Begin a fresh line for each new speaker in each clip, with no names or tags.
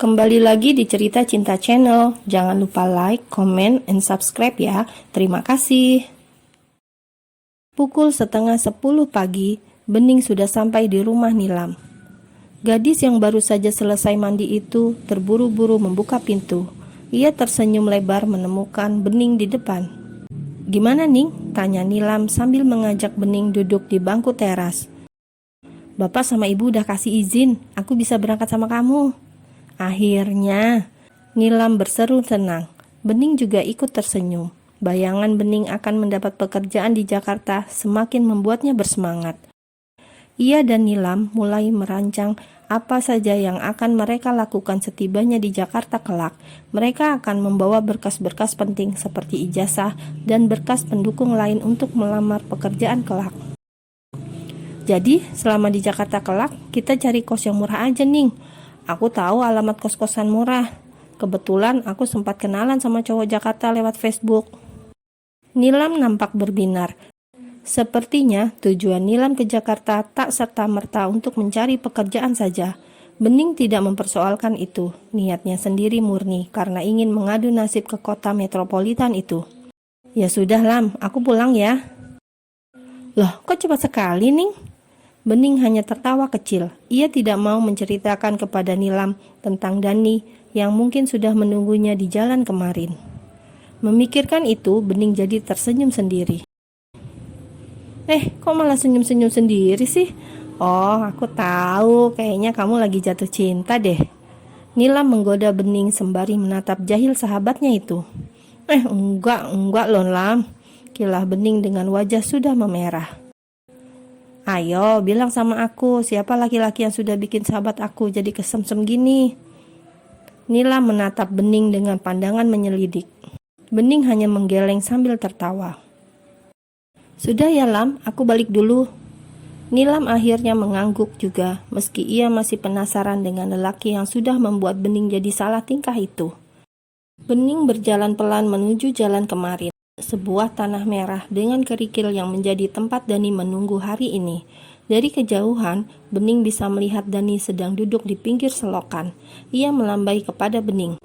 Kembali lagi di Cerita Cinta Channel. Jangan lupa like, comment, and subscribe ya. Terima kasih. Pukul 9:30 pagi, Bening sudah sampai di rumah Nilam. Gadis yang baru saja selesai mandi itu terburu-buru membuka pintu. Ia tersenyum lebar menemukan Bening di depan. "Gimana, Ning?" tanya Nilam sambil mengajak Bening duduk di bangku teras. "Bapak sama Ibu udah kasih izin, aku bisa berangkat sama kamu." Akhirnya, Nilam berseru senang. Bening juga ikut tersenyum. Bayangan Bening akan mendapat pekerjaan di Jakarta semakin membuatnya bersemangat. Ia dan Nilam mulai merancang apa saja yang akan mereka lakukan setibanya di Jakarta kelak. Mereka akan membawa berkas-berkas penting seperti ijazah dan berkas pendukung lain untuk melamar pekerjaan kelak. "Jadi, selama di Jakarta kelak, kita cari kos yang murah aja, Ning. Aku tahu alamat kos-kosan murah. Kebetulan aku sempat kenalan sama cowok Jakarta lewat Facebook." Nilam nampak berbinar. Sepertinya tujuan Nilam ke Jakarta tak serta-merta untuk mencari pekerjaan saja. Bening tidak mempersoalkan itu. Niatnya sendiri murni karena ingin mengadu nasib ke kota metropolitan itu. "Ya sudah, Lam, aku pulang ya." "Loh, kok cepat sekali, Ning?" Bening hanya tertawa kecil. Ia tidak mau menceritakan kepada Nilam tentang Dani yang mungkin sudah menunggunya di jalan kemarin. Memikirkan itu, Bening jadi tersenyum sendiri. Kok malah senyum-senyum sendiri sih? Oh, aku tahu, kayaknya kamu lagi jatuh cinta deh." Nilam menggoda Bening sembari menatap jahil sahabatnya itu. Enggak loh, Lam," kilah Bening dengan wajah sudah memerah. "Ayo, bilang sama aku, siapa laki-laki yang sudah bikin sahabat aku jadi kesemsem gini?" Nilam menatap Bening dengan pandangan menyelidik. Bening hanya menggeleng sambil tertawa. "Sudah ya, Lam, aku balik dulu." Nilam akhirnya mengangguk juga, meski ia masih penasaran dengan lelaki yang sudah membuat Bening jadi salah tingkah itu. Bening berjalan pelan menuju jalan kemarin. Sebuah tanah merah dengan kerikil yang menjadi tempat Dani menunggu hari ini. Dari kejauhan, Bening bisa melihat Dani sedang duduk di pinggir selokan. Ia melambai kepada Bening.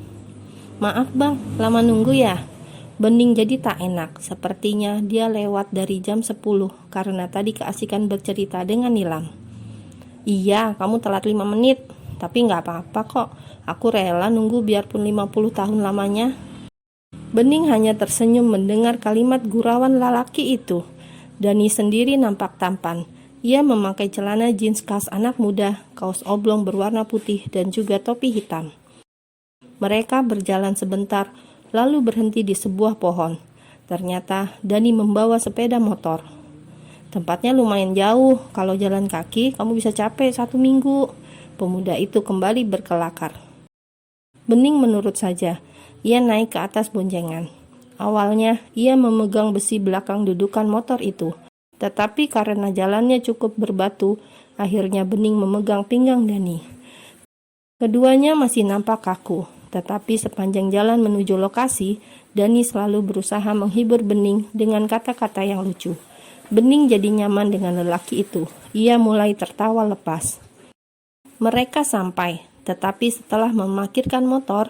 "Maaf bang, lama nunggu ya?" Bening jadi tak enak, sepertinya dia lewat dari jam 10 karena tadi keasikan bercerita dengan Nilam. "Iya, kamu telat 5 menit, tapi nggak apa-apa kok. Aku rela nunggu biarpun 50 tahun lamanya." Bening hanya tersenyum mendengar kalimat gurauan lelaki itu. Dani sendiri nampak tampan. Ia memakai celana jeans khas anak muda, kaos oblong berwarna putih, dan juga topi hitam. Mereka berjalan sebentar, lalu berhenti di sebuah pohon. Ternyata Dani membawa sepeda motor. "Tempatnya lumayan jauh, kalau jalan kaki kamu bisa capek 1 minggu." Pemuda itu kembali berkelakar. Bening menurut saja. Ia naik ke atas boncengan. Awalnya, ia memegang besi belakang dudukan motor itu. Tetapi karena jalannya cukup berbatu, akhirnya Bening memegang pinggang Dani. Keduanya masih nampak kaku. Tetapi sepanjang jalan menuju lokasi, Dani selalu berusaha menghibur Bening dengan kata-kata yang lucu. Bening jadi nyaman dengan lelaki itu. Ia mulai tertawa lepas. Mereka sampai, tetapi setelah memarkirkan motor,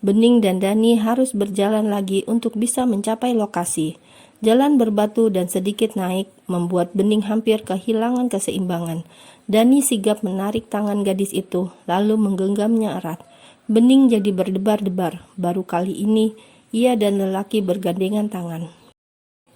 Bening dan Dani harus berjalan lagi untuk bisa mencapai lokasi. Jalan berbatu dan sedikit naik membuat Bening hampir kehilangan keseimbangan. Dani sigap menarik tangan gadis itu, lalu menggenggamnya erat. Bening jadi berdebar-debar. Baru kali ini, ia dan lelaki bergandengan tangan.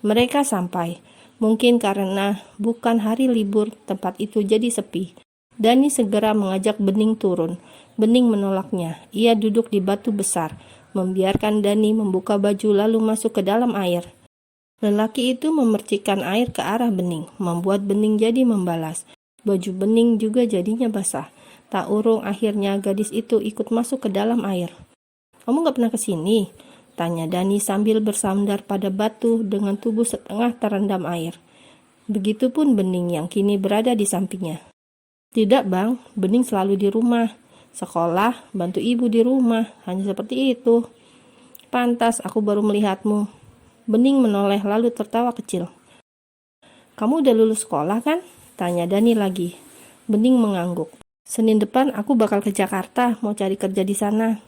Mereka sampai. Mungkin karena bukan hari libur, tempat itu jadi sepi. Dani segera mengajak Bening turun. Bening menolaknya. Ia duduk di batu besar, membiarkan Dani membuka baju lalu masuk ke dalam air. Lelaki itu memercikkan air ke arah Bening, membuat Bening jadi membalas. Baju Bening juga jadinya basah. Tak urung akhirnya gadis itu ikut masuk ke dalam air. "Kamu gak pernah kesini?" tanya Dani sambil bersandar pada batu dengan tubuh setengah terendam air. Begitupun Bening yang kini berada di sampingnya. "Tidak bang, Bening selalu di rumah. Sekolah, bantu ibu di rumah, hanya seperti itu." "Pantas aku baru melihatmu." Bening menoleh lalu tertawa kecil. "Kamu udah lulus sekolah kan?" tanya Dani lagi. Bening mengangguk. Senin depan aku bakal ke Jakarta, mau cari kerja di sana.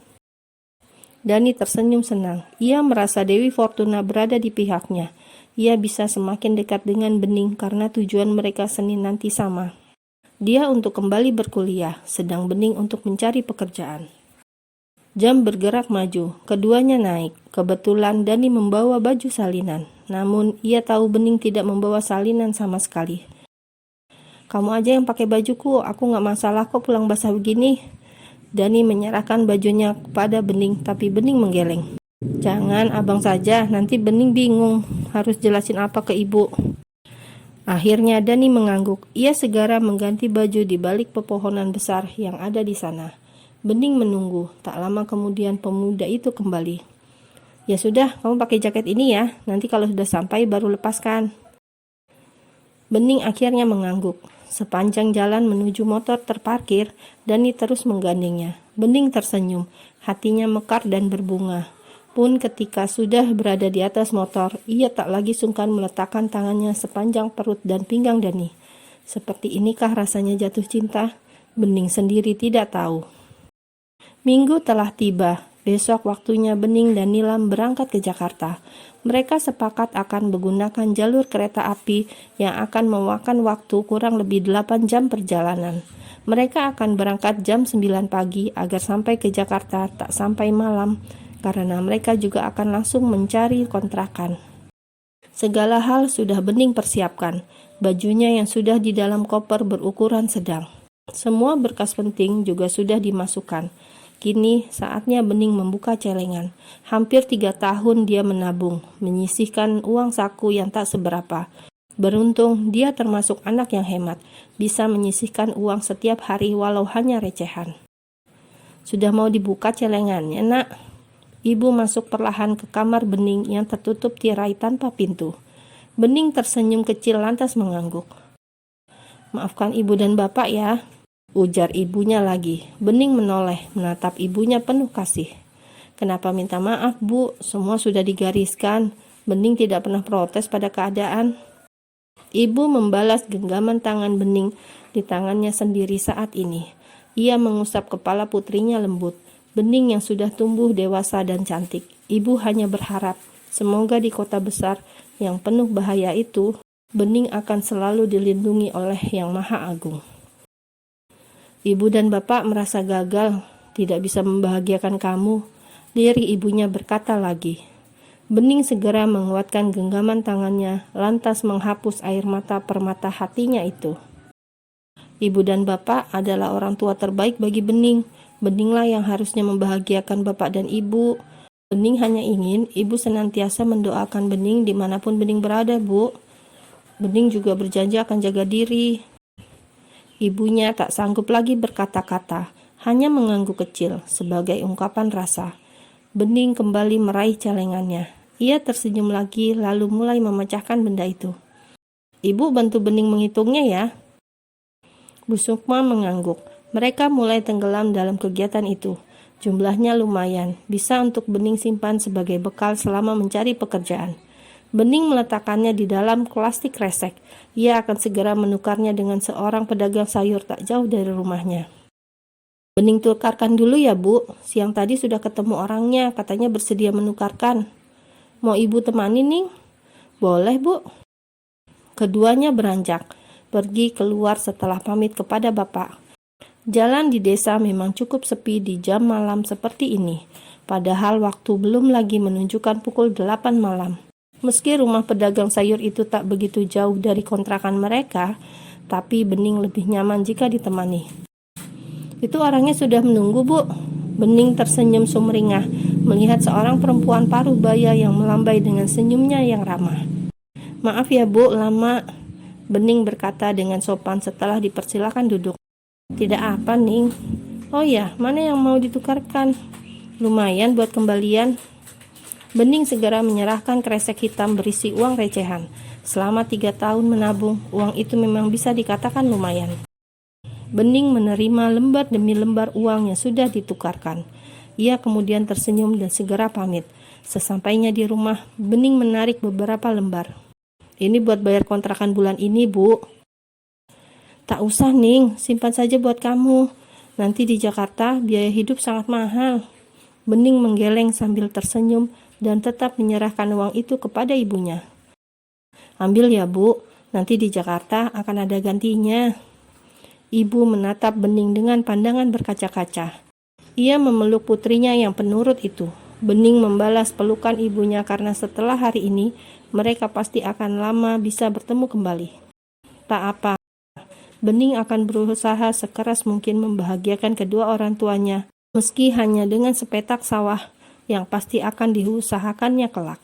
Dani tersenyum senang. Ia merasa Dewi Fortuna berada di pihaknya. Ia bisa semakin dekat dengan Bening karena tujuan mereka Senin nanti sama. Dia untuk kembali berkuliah, sedang Bening untuk mencari pekerjaan. Jam bergerak maju, keduanya naik. Kebetulan Dani membawa baju salinan, namun ia tahu Bening tidak membawa salinan sama sekali. Kamu aja yang pakai bajuku, aku gak masalah kok pulang basah begini. Dani menyerahkan bajunya kepada Bening, tapi Bening menggeleng. Jangan, abang saja, nanti Bening bingung, harus jelasin apa ke ibu. Akhirnya Dani mengangguk. Ia segera mengganti baju di balik pepohonan besar yang ada di sana. Bening menunggu. Tak lama kemudian pemuda itu kembali. Ya sudah, kamu pakai jaket ini ya. Nanti kalau sudah sampai baru lepaskan. Bening akhirnya mengangguk. Sepanjang jalan menuju motor terparkir, Dani terus menggandengnya. Bening tersenyum. Hatinya mekar dan berbunga. Pun ketika sudah berada di atas motor, ia tak lagi sungkan meletakkan tangannya sepanjang perut dan pinggang Dani. Seperti inikah rasanya jatuh cinta? Bening sendiri tidak tahu. Minggu telah tiba. Besok waktunya Bening dan Nilam berangkat ke Jakarta. Mereka sepakat akan menggunakan jalur kereta api yang akan memakan waktu kurang lebih 8 jam perjalanan. Mereka akan berangkat jam 9 pagi agar sampai ke Jakarta tak sampai malam, karena mereka juga akan langsung mencari kontrakan. Segala hal sudah Bening persiapkan. Bajunya yang sudah di dalam koper berukuran sedang. Semua berkas penting juga sudah dimasukkan. Kini saatnya Bening membuka celengan. Hampir 3 tahun dia menabung, menyisihkan uang saku yang tak seberapa. Beruntung dia termasuk anak yang hemat, bisa menyisihkan uang setiap hari walau hanya recehan. Sudah mau dibuka celengannya, nak? Ibu masuk perlahan ke kamar Bening yang tertutup tirai tanpa pintu. Bening tersenyum kecil lantas mengangguk. Maafkan ibu dan bapak ya, ujar ibunya lagi. Bening menoleh, menatap ibunya penuh kasih. Kenapa minta maaf, Bu? Semua sudah digariskan. Bening tidak pernah protes pada keadaan. Ibu membalas genggaman tangan Bening di tangannya sendiri saat ini. Ia mengusap kepala putrinya lembut. Bening yang sudah tumbuh dewasa dan cantik. Ibu hanya berharap, semoga di kota besar yang penuh bahaya itu, Bening akan selalu dilindungi oleh Yang Maha Agung. Ibu dan bapak merasa gagal, tidak bisa membahagiakan kamu. Lirik ibunya berkata lagi. Bening segera menguatkan genggaman tangannya, lantas menghapus air mata permata hatinya itu. Ibu dan bapak adalah orang tua terbaik bagi Bening. Beninglah yang harusnya membahagiakan bapak dan ibu. Bening hanya ingin ibu senantiasa mendoakan Bening dimanapun Bening berada, Bu. Bening juga berjanji akan jaga diri. Ibunya tak sanggup lagi berkata-kata, hanya mengangguk kecil sebagai ungkapan rasa. Bening kembali meraih celengannya. Ia tersenyum lagi lalu mulai memecahkan benda itu. Ibu bantu Bening menghitungnya ya. Bu Sukma mengangguk. Mereka mulai tenggelam dalam kegiatan itu. Jumlahnya lumayan, bisa untuk Bening simpan sebagai bekal selama mencari pekerjaan. Bening meletakkannya di dalam plastik kresek. Ia akan segera menukarnya dengan seorang pedagang sayur tak jauh dari rumahnya. Bening tukarkan dulu ya, Bu. Siang tadi sudah ketemu orangnya, katanya bersedia menukarkan. Mau ibu temani, Ning? Boleh, Bu. Keduanya beranjak, pergi keluar setelah pamit kepada bapak. Jalan di desa memang cukup sepi di jam malam seperti ini, padahal waktu belum lagi menunjukkan pukul 8 malam. Meski rumah pedagang sayur itu tak begitu jauh dari kontrakan mereka, tapi Bening lebih nyaman jika ditemani. Itu orangnya sudah menunggu, Bu. Bening tersenyum sumringah melihat seorang perempuan paruh baya yang melambai dengan senyumnya yang ramah. Maaf ya, Bu, lama. Bening berkata dengan sopan setelah dipersilakan duduk. Tidak apa, Ning. Oh ya, mana yang mau ditukarkan? Lumayan buat kembalian. Bening segera menyerahkan kresek hitam berisi uang recehan. Selama 3 tahun menabung, uang itu memang bisa dikatakan lumayan. Bening menerima lembar demi lembar uang yang sudah ditukarkan. Ia kemudian tersenyum dan segera pamit. Sesampainya di rumah, Bening menarik beberapa lembar. Ini buat bayar kontrakan bulan ini, Bu. Tak usah Ning, simpan saja buat kamu. Nanti di Jakarta biaya hidup sangat mahal. Bening menggeleng sambil tersenyum dan tetap menyerahkan uang itu kepada ibunya. Ambil ya Bu, nanti di Jakarta akan ada gantinya. Ibu menatap Bening dengan pandangan berkaca-kaca. Ia memeluk putrinya yang penurut itu. Bening membalas pelukan ibunya karena setelah hari ini, mereka pasti akan lama bisa bertemu kembali. Tak apa, Bening akan berusaha sekeras mungkin membahagiakan kedua orang tuanya, meski hanya dengan sepetak sawah yang pasti akan diusahakannya kelak.